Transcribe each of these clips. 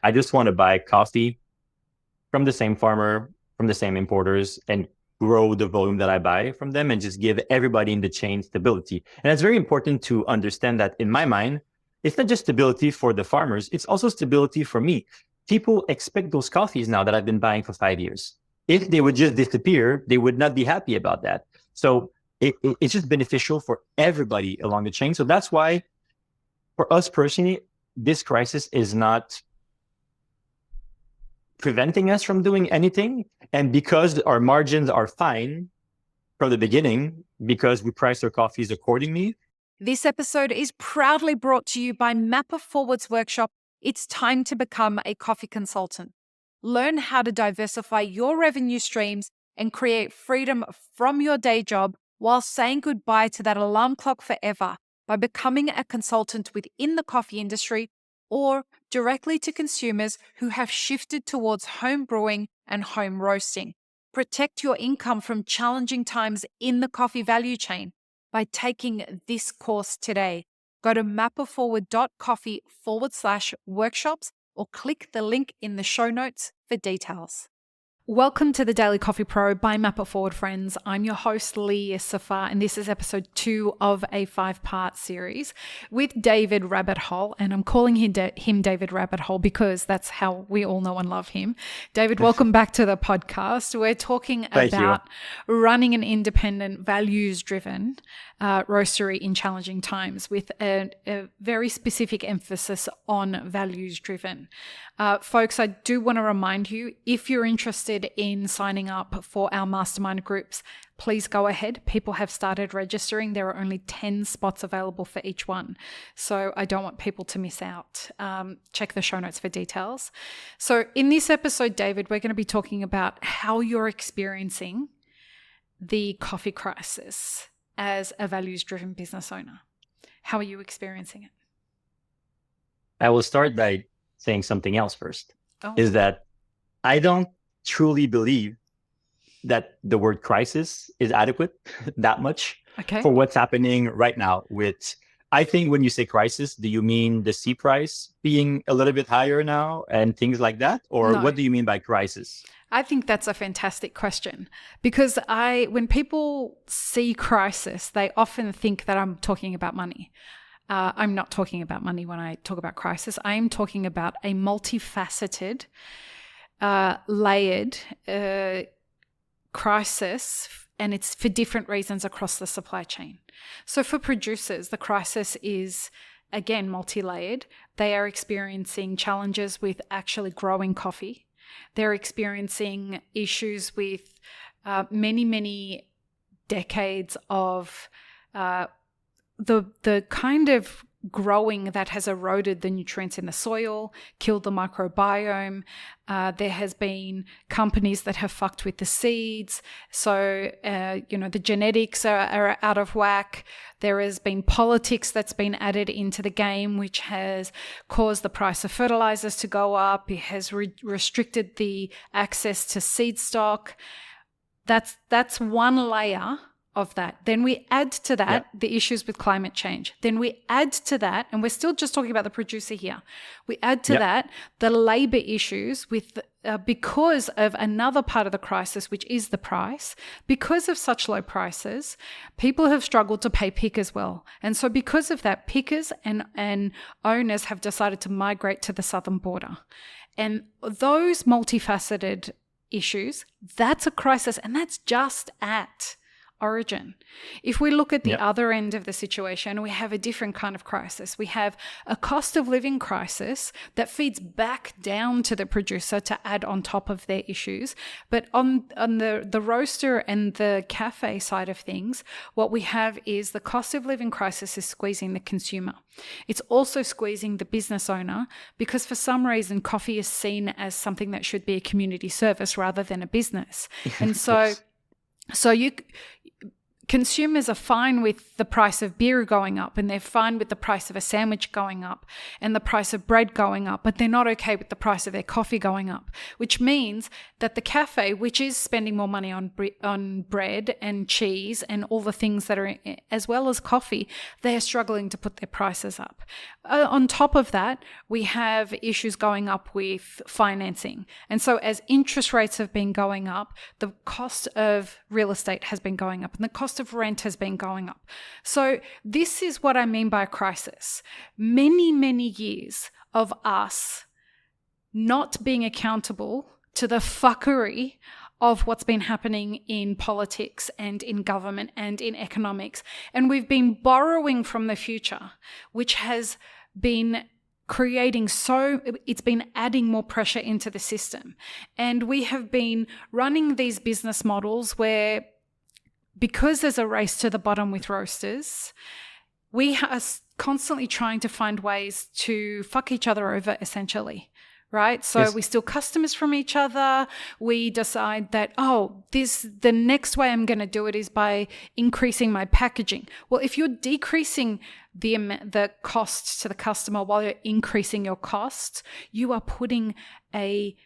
I just want to buy coffee from the same farmer, from the same importers, and grow the volume that I buy from them and just give everybody in the chain stability. And it's very important to understand that in my mind, it's not just stability for the farmers, it's also stability for me. People expect those coffees now that I've been buying for 5 years. If they would just disappear, they would not be happy about that. So it's just beneficial for everybody along the chain. So that's why for us personally, this crisis is not preventing us from doing anything. And because our margins are fine from the beginning, because we price our coffees accordingly. This episode is proudly brought to you by Mapper Forward's workshop. It's time to become a coffee consultant. Learn how to diversify your revenue streams and create freedom from your day job while saying goodbye to that alarm clock forever by becoming a consultant within the coffee industry or directly to consumers who have shifted towards home brewing and home roasting. Protect your income from challenging times in the coffee value chain by taking this course today. Go to mapperforward.coffee/workshops or click the link in the show notes for details. Welcome to the Daily Coffee Pro by Mapper Forward, friends. I'm your host, Lee Safar, and this is episode 2 of a 5-part series with David Rabbithole, and I'm calling him David Rabbithole because that's how we all know and love him. David, welcome back to the podcast. We're talking about running an independent, values-driven roastery in challenging times with a very specific emphasis on values-driven. Folks, I do want to remind you, if you're interested in signing up for our mastermind groups, please go ahead. People have started registering. There are only 10 spots available for each one. So I don't want people to miss out. Check the show notes for details. So in this episode, David, we're going to be talking about how you're experiencing the coffee crisis as a values-driven business owner. How are you experiencing it? I will start by saying something else first, Oh. is that I don't truly believe that the word crisis is adequate that much for what's happening right now with, I think when you say crisis, do you mean the C price being a little bit higher now and things like that? Or No. What do you mean by crisis? I think that's a fantastic question because when people see crisis, they often think that I'm talking about money. I'm not talking about money when I talk about crisis. I am talking about a multifaceted, layered crisis, and it's for different reasons across the supply chain. So for producers, the crisis is, again, multi-layered. They are experiencing challenges with actually growing coffee. They're experiencing issues with many decades of the kind of growing that has eroded the nutrients in the soil, killed the microbiome. There has been companies that have fucked with the seeds. So, the genetics are out of whack. There has been politics that's been added into the game, which has caused the price of fertilizers to go up. It has restricted the access to seed stock. That's one layer of that. Then we add to that the issues with climate change. Then we add to that, and we're still just talking about the producer here. We add to that the labor issues with because of another part of the crisis, which is the price. Because of such low prices, people have struggled to pay pickers well. And so because of that, pickers and owners have decided to migrate to the southern border. And those multifaceted issues, that's a crisis, and that's just at origin. If we look at the other end of the situation, we have a different kind of crisis. We have a cost of living crisis that feeds back down to the producer to add on top of their issues. But on the roaster and the cafe side of things, what we have is the cost of living crisis is squeezing the consumer. It's also squeezing the business owner because for some reason coffee is seen as something that should be a community service rather than a business. And so consumers are fine with the price of beer going up, and they're fine with the price of a sandwich going up and the price of bread going up, but they're not okay with the price of their coffee going up, which means that the cafe, which is spending more money on bread and cheese and all the things that are, as well as coffee, they are struggling to put their prices up. On top of that, we have issues going up with financing. And so as interest rates have been going up, the cost of real estate has been going up and the cost of rent has been going up. So this is what I mean by a crisis. Many, many years of us not being accountable to the fuckery of what's been happening in politics and in government and in economics. And we've been borrowing from the future, which has been it's been adding more pressure into the system. And we have been running these business models where, because there's a race to the bottom with roasters, we are constantly trying to find ways to fuck each other over, essentially. Right? So Yes. we steal customers from each other. We decide that, the next way I'm going to do it is by increasing my packaging. Well, if you're decreasing the cost to the customer while you're increasing your costs, you are putting the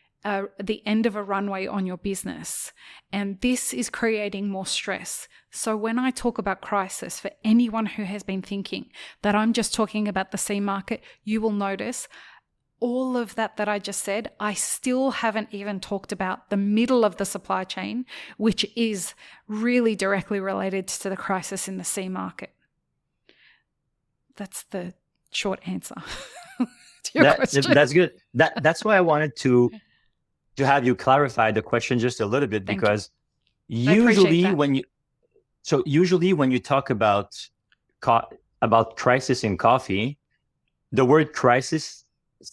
end of a runway on your business. And this is creating more stress. So when I talk about crisis, for anyone who has been thinking that I'm just talking about the C market, you will notice all of that I just said, I still haven't even talked about the middle of the supply chain, which is really directly related to the crisis in the C market. That's the short answer to your question. That's good. That's why I wanted to have you clarify the question just a little bit, because usually when you talk about crisis in coffee, the word crisis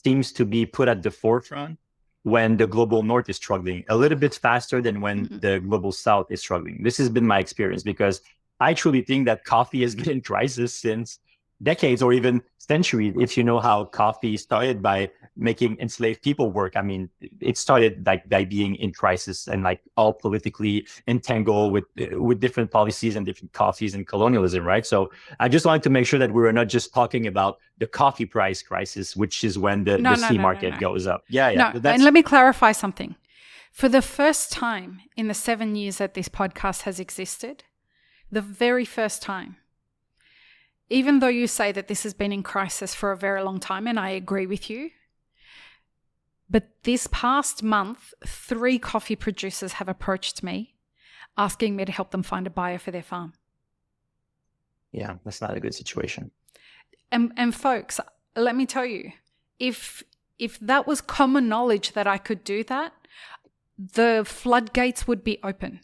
seems to be put at the forefront when the global north is struggling a little bit faster than when the global south is struggling. This has been my experience, because I truly think that coffee has been in crisis since decades or even centuries. If you know how coffee started by making enslaved people work, I mean, it started by being in crisis and all politically entangled with different policies and different coffees and colonialism, right? So I just wanted to make sure that we were not just talking about the coffee price crisis, which is when the C market goes up. Yeah. No, and let me clarify something. For the first time in the 7 years that this podcast has existed, the very first time, even though you say that this has been in crisis for a very long time, and I agree with you, but this past month, 3 coffee producers have approached me asking me to help them find a buyer for their farm. Yeah, that's not a good situation. And folks, let me tell you, if that was common knowledge that I could do that, the floodgates would be open.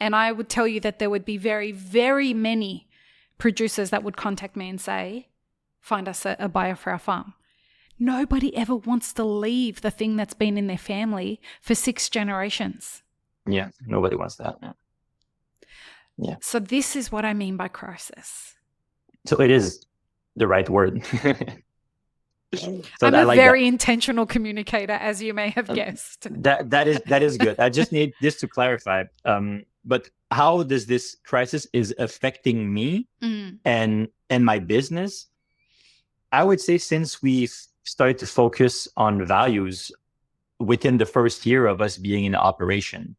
And I would tell you that there would be very, very many producers that would contact me and say, find us a buyer for our farm. Nobody ever wants to leave the thing that's been in their family for 6 generations. Yeah, nobody wants that. Yeah. So this is what I mean by crisis. So it is the right word. I'm a very intentional communicator, as you may have guessed. That is good. I just need this to clarify. But how does this crisis is affecting me and my business? I would say since we've started to focus on values within the first year of us being in operation,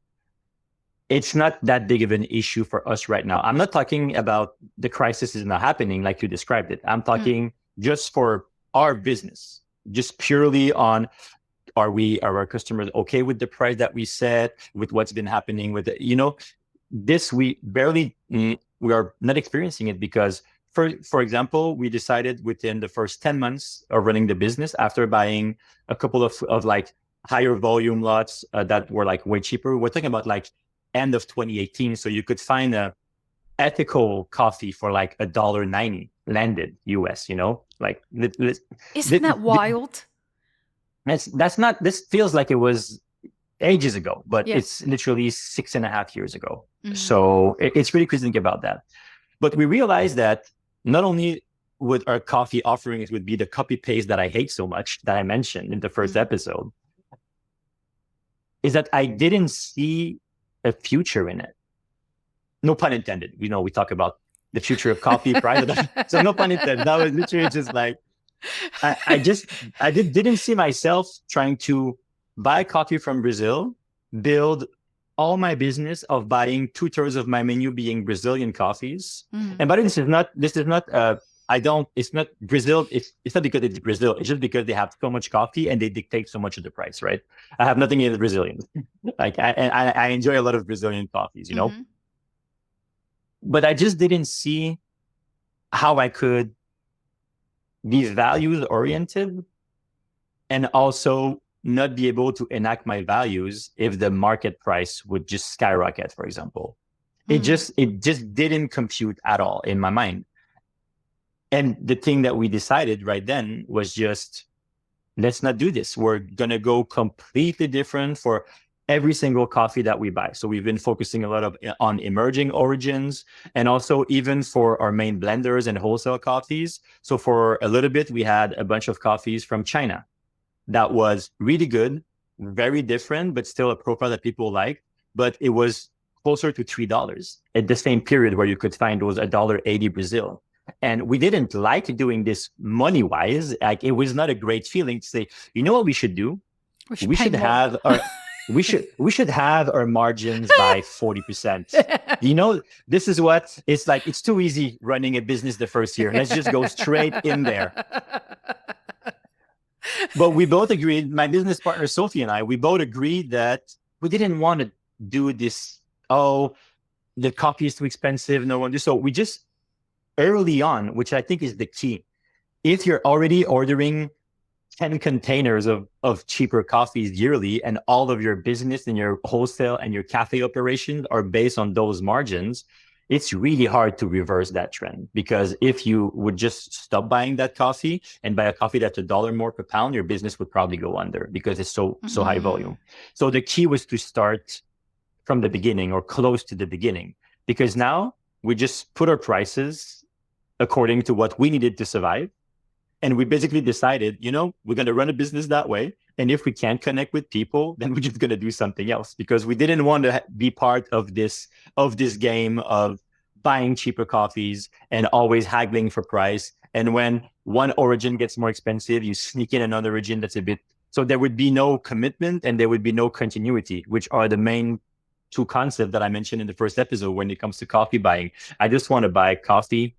it's not that big of an issue for us right now. I'm not talking about the crisis is not happening like you described it. I'm talking just for our business, just purely on are our customers okay with the price that we set, with what's been happening with it? This we are not experiencing it because for example, we decided within the first 10 months of running the business, after buying a couple of higher volume lots that were way cheaper. We're talking about end of 2018. So you could find a ethical coffee for $1.90 landed US, Isn't that wild? That's not, this feels like it was ages ago, but it's literally 6.5 years ago. So it's really crazy to think about that. But we realized that not only would our coffee offerings would be the copy paste that I hate so much that I mentioned in the first episode, is that I didn't see a future in it. no pun intended. We talk about the future of coffee prior to that. So no pun intended. That was literally just like, didn't see myself trying to buy coffee from Brazil, build all my business of buying 2/3 of my menu being Brazilian coffees. And by the way, it's not Brazil. It's not because it's Brazil. It's just because they have so much coffee and they dictate so much of the price, right? I have nothing against Brazilian. Like I enjoy a lot of Brazilian coffees, but I just didn't see how I could be values oriented and also not be able to enact my values if the market price would just skyrocket, for example. It just didn't compute at all in my mind. And the thing that we decided right then was just, let's not do this. We're going to go completely different for every single coffee that we buy. So we've been focusing a lot on emerging origins, and also even for our main blenders and wholesale coffees. So for a little bit, we had a bunch of coffees from China that was really good, very different, but still a profile that people like. But it was closer to $3 at the same period where you could find those $1.80 Brazil. And we didn't like doing this money-wise. Like, it was not a great feeling to say, you know what we should do? We should have our margins by 40%. This is what it's like. It's too easy running a business the first year. Let's just go straight in there. But we both agreed, my business partner, Sophie, and I, we both agreed that we didn't want to do this. Oh, the coffee is too expensive. No one do. So we just early on, which I think is the key. If you're already ordering 10 containers of cheaper coffees yearly, and all of your business and your wholesale and your cafe operations are based on those margins, it's really hard to reverse that trend. Because if you would just stop buying that coffee and buy a coffee that's $1 more per pound, your business would probably go under because it's so high volume. So the key was to start from the beginning or close to the beginning, because now we just put our prices according to what we needed to survive. And we basically decided, we're going to run a business that way. And if we can't connect with people, then we're just going to do something else, because we didn't want to be part of this game of buying cheaper coffees and always haggling for price. And when one origin gets more expensive, you sneak in another origin that's a bit. So there would be no commitment and there would be no continuity, which are the main two concepts that I mentioned in the first episode when it comes to coffee buying. I just want to buy coffee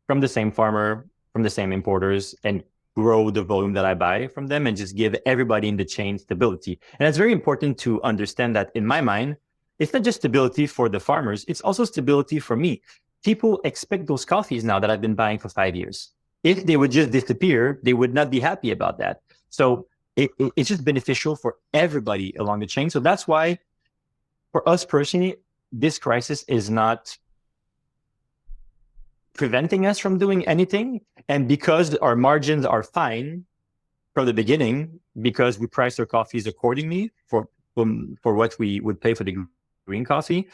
from the same farmer, from the same importers, and grow the volume that I buy from them and just give everybody in the chain stability. And it's very important to understand that in my mind, it's not just stability for the farmers, it's also stability for me. People expect those coffees now that I've been buying for 5 years. If they would just disappear, they would not be happy about that. So it's just beneficial for everybody along the chain. So that's why for us personally, this crisis is not preventing us from doing anything. And because our margins are fine from the beginning, because we price our coffees accordingly for what we would pay for the green coffee,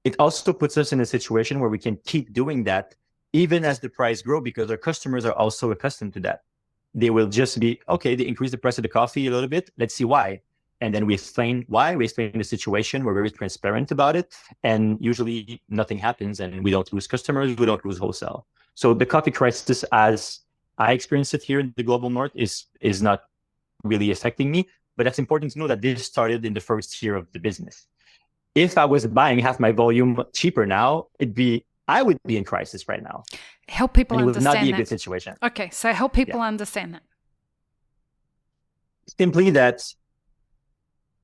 it also puts us in a situation where we can keep doing that even as the price grows, because our customers are also accustomed to that. They will just be, okay, they increase the price of the coffee a little bit. Let's see why. And then we explain why, we explain the situation, we're very transparent about it, and usually nothing happens and we don't lose customers, we don't lose wholesale. So the coffee crisis, as I experience it here in the global north, is not really affecting me, but that's important to know that this started in the first year of the business. If I was buying half my volume cheaper now, I would be in crisis right now. Help people understand that. It would not be a good situation. Okay, so help people understand that. Simply that,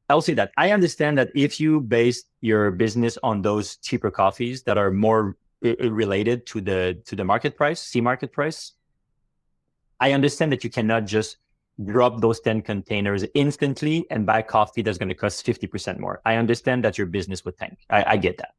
I'll say that I understand that if you base your business on those cheaper coffees that are more related to the market price, C market price, I understand that you cannot just drop those 10 containers instantly and buy coffee that's going to cost 50% more. I understand that your business would tank. I get that.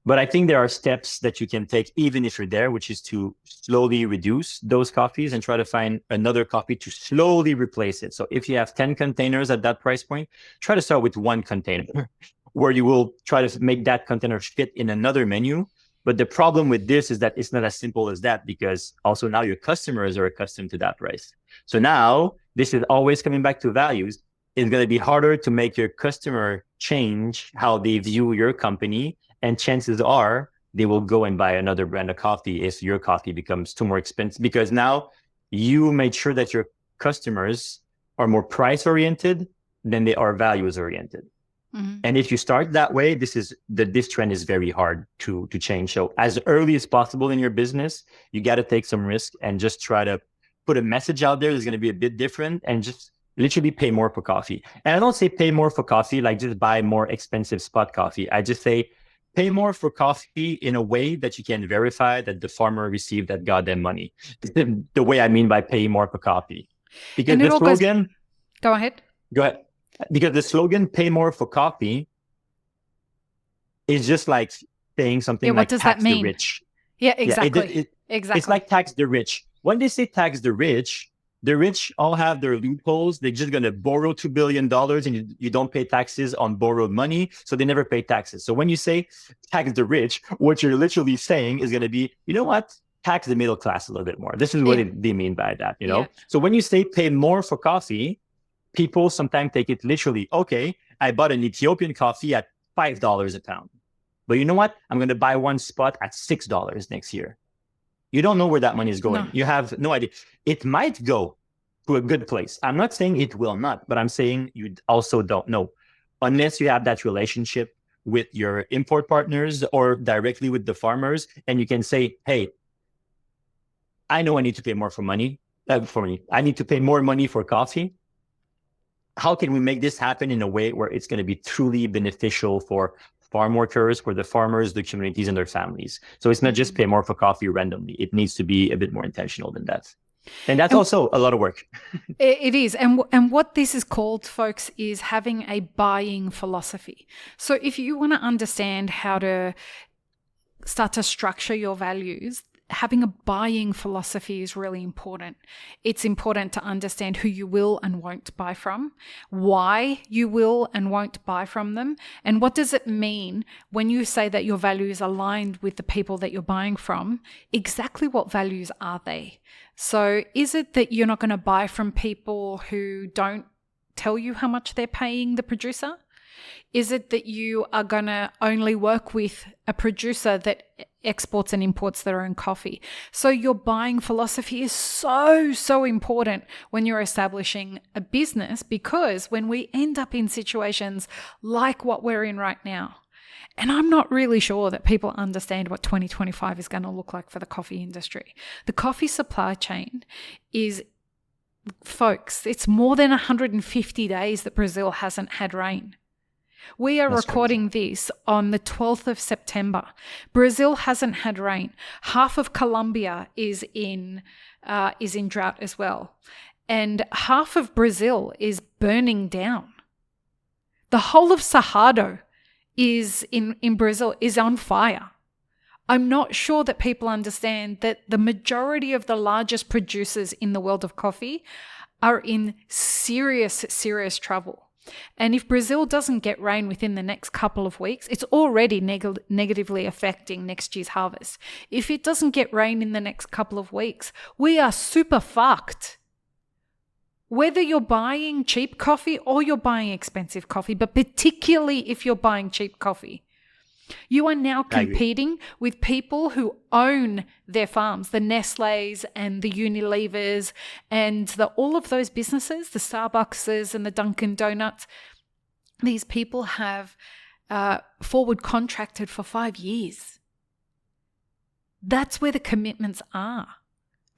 But I think there are steps that you can take even if you're there, which is to slowly reduce those coffees and try to find another coffee to slowly replace it. So if you have 10 containers at that price point, try to start with one container where you will try to make that container fit in another menu. But the problem with this is that it's not as simple as that, because also now your customers are accustomed to that price. So now this is always coming back to values. It's going to be harder to make your customer change how they view your company And chances are they will go and buy another brand of coffee if your coffee becomes too more expensive, because now you made sure that your customers are more price oriented than they are values oriented. And if you start that way, this trend is very hard to change. So as early as possible in your business, you got to take some risk and just try to put a message out there that's going to be a bit different, and just literally pay more for coffee. And I don't say pay more for coffee like just buy more expensive spot coffee. I just say pay more for coffee in a way that you can verify that the farmer received that goddamn money. The way I mean by paying more for coffee. Because the slogan... Go ahead. Go ahead. Because the slogan "pay more for coffee" is just like saying something like "tax the rich." Yeah, exactly. Exactly. It's like tax the rich. When they say tax the rich all have their loopholes. They're just going to borrow $2 billion and you don't pay taxes on borrowed money, so they never pay taxes. So when you say tax the rich, what you're literally saying is going to be, you know what? Tax the middle class a little bit more. This is what they mean by that, you know? So when you say pay more for coffee, people sometimes take it literally. Okay, I bought an Ethiopian coffee at $5 a pound. But you know what? I'm going to buy one spot at $6 next year. You don't know where that money is going. No. You have no idea. It might go to a good place. I'm not saying it will not, but I'm saying you also don't know. Unless you have that relationship with your import partners or directly with the farmers, and you can say, hey, I know I need to pay more I need to pay more money for coffee. How can we make this happen in a way where it's going to be truly beneficial for farm workers, for the farmers, the communities, and their families? So it's not just pay more for coffee randomly. It needs to be a bit more intentional than that. And that's also a lot of work. It is. And what this is called, folks, is having a buying philosophy. So if you want to understand how to start to structure your values, having a buying philosophy is really important. It's important to understand who you will and won't buy from, why you will and won't buy from them, and what does it mean when you say that your values are aligned with the people that you're buying from. Exactly what values are they? So is it that you're not going to buy from people who don't tell you how much they're paying the producer? Is it that you are going to only work with a producer that exports and imports their own coffee? So your buying philosophy is so important when you're establishing a business, because when we end up in situations like what we're in right now, and I'm not really sure that people understand what 2025 is going to look like for the coffee industry. The coffee supply chain is, folks, it's more than 150 days that Brazil hasn't had rain. We are recording this on the 12th of September. Brazil hasn't had rain. Half of Colombia is in drought as well. And half of Brazil is burning down. The whole of Cerrado is in Brazil is on fire. I'm not sure that people understand that the majority of the largest producers in the world of coffee are in serious trouble. And if Brazil doesn't get rain within the next couple of weeks, it's already negatively affecting next year's harvest. If it doesn't get rain in the next couple of weeks, we are super fucked. Whether you're buying cheap coffee or you're buying expensive coffee, but particularly if you're buying cheap coffee, you are now competing with people who own their farms, the Nestle's and the Unilevers and all of those businesses, the Starbuckses and the Dunkin' Donuts. These people have forward contracted for 5 years. That's where the commitments are.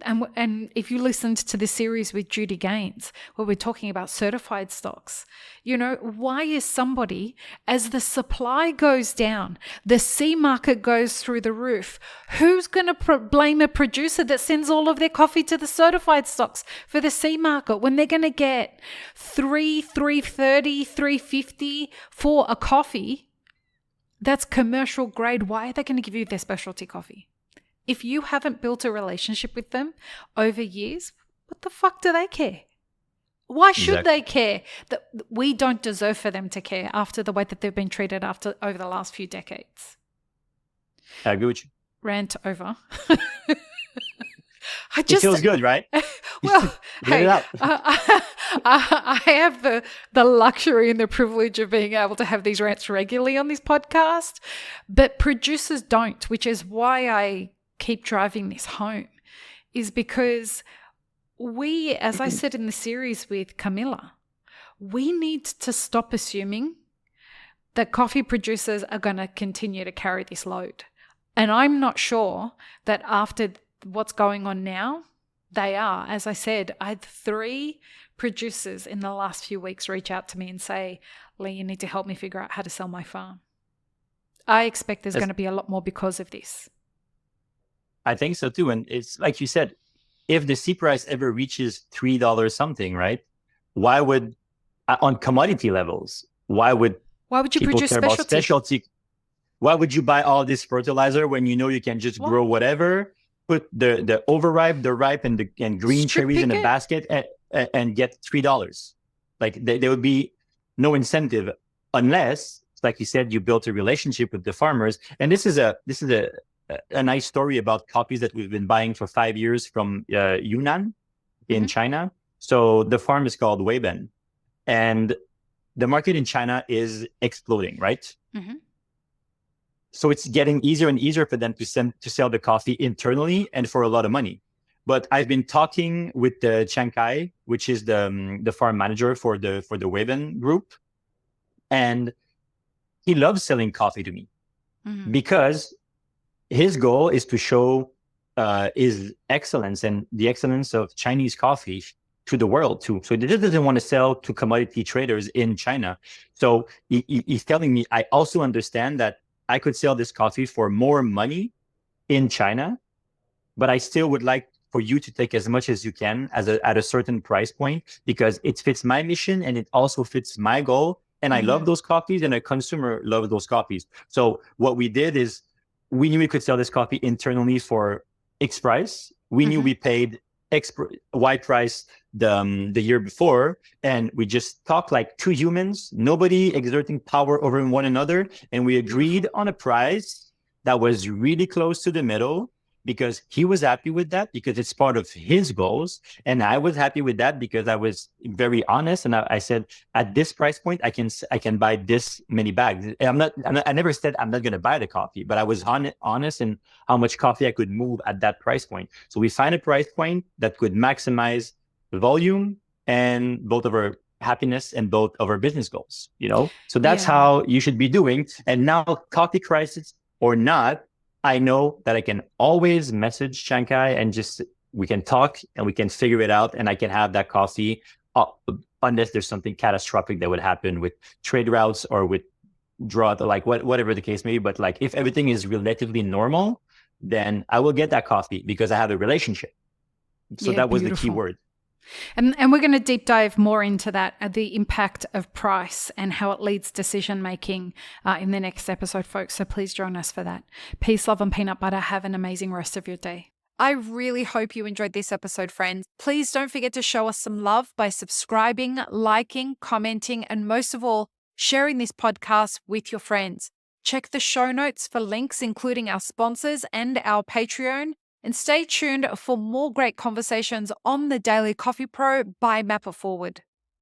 And if you listened to the series with Judy Gaines, where we're talking about certified stocks, you know, why is somebody, as the supply goes down, the C market goes through the roof, who's going to blame a producer that sends all of their coffee to the certified stocks for the C market when they're going to get $3.30, $3.50 for a coffee that's commercial grade? Why are they going to give you their specialty coffee? If you haven't built a relationship with them over years, what the fuck do they care? Why should they care? That we don't deserve for them to care after the way that they've been treated over the last few decades. I agree with you. Rant over. I It feels good, right? well, Let it hey, out. I have the luxury and the privilege of being able to have these rants regularly on this podcast, but producers don't, which is why I keep driving this home, is because we, as I said in the series with Camilla, we need to stop assuming that coffee producers are going to continue to carry this load. And I'm not sure that after what's going on now, they are. As I said, I had 3 producers in the last few weeks reach out to me and say, Lee, you need to help me figure out how to sell my farm. I expect there's going to be a lot more because of this. I think so too. And it's like you said, if the C price ever reaches $3 something, right? Why would, on commodity levels, why would you people produce care about specialty? Why would you buy all this fertilizer when you know you can just grow whatever, put the overripe, the ripe, and green cherries in a basket and get $3? Like there would be no incentive unless, like you said, you built a relationship with the farmers. And this is a nice story about coffees that we've been buying for 5 years from Yunnan in China. So the farm is called Weiben, and the market in China is exploding, right? So it's getting easier and easier for them to sell the coffee internally and for a lot of money. But I've been talking with the Chiang Kai, which is the farm manager for the Weiben group, and he loves selling coffee to me because his goal is to show his excellence and the excellence of Chinese coffee to the world too. So he doesn't want to sell to commodity traders in China. So he's telling me, I also understand that I could sell this coffee for more money in China, but I still would like for you to take as much as you can at a certain price point, because it fits my mission and it also fits my goal. And I love those coffees, and a consumer loves those coffees. So what we did is we knew we could sell this coffee internally for X price. We knew we paid Y price the year before, and we just talked like 2 humans, nobody exerting power over one another, and we agreed on a price that was really close to the middle, because he was happy with that because it's part of his goals, and I was happy with that because I was very honest, and I said, at this price point I can buy this many bags. I never said I'm not going to buy the coffee, but I was honest in how much coffee I could move at that price point. So we find a price point that could maximize volume and both of our happiness and both of our business goals, so that's how you should be doing. And now, coffee crisis or not, I know that I can always message Chiang Kai and we can talk and we can figure it out, and I can have that coffee unless there's something catastrophic that would happen with trade routes or with drought, like whatever the case may be. But like if everything is relatively normal, then I will get that coffee because I have a relationship. So that was the key word. And we're going to deep dive more into that, the impact of price and how it leads decision making in the next episode, folks. So please join us for that. Peace, love, and peanut butter. Have an amazing rest of your day. I really hope you enjoyed this episode, friends. Please don't forget to show us some love by subscribing, liking, commenting, and most of all, sharing this podcast with your friends. Check the show notes for links, including our sponsors and our Patreon. And stay tuned for more great conversations on the Daily Coffee Pro by Mapper Forward.